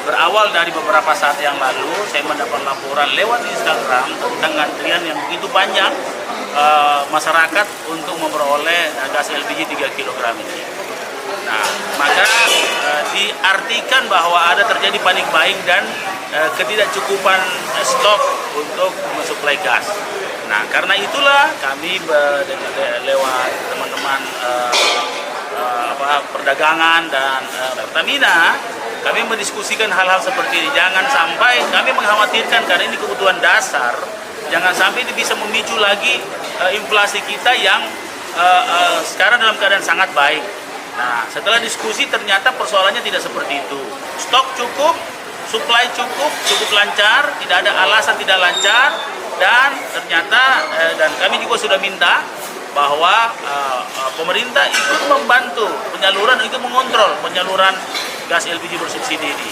Berawal dari beberapa saat yang lalu, saya mendapat laporan lewat Instagram tentang antrian yang begitu banyak masyarakat untuk memperoleh gas LPG 3 kg ini. Nah, maka diartikan bahwa ada terjadi panik buying dan ketidakcukupan stok untuk mensuplai gas. Nah, karena itulah kami lewat teman-teman perdagangan dan Pertamina, kami mendiskusikan hal-hal seperti ini. Jangan sampai kami mengkhawatirkan karena ini kebutuhan dasar, jangan sampai ini bisa memicu lagi inflasi kita yang sekarang dalam keadaan sangat baik. Nah, setelah diskusi ternyata persoalannya tidak seperti itu. Stok cukup, supply cukup lancar, tidak ada alasan tidak lancar, dan ternyata dan kami juga sudah minta bahwa pemerintah ikut membantu penyaluran, ikut mengontrol penyaluran gas LPG bersubsidi ini.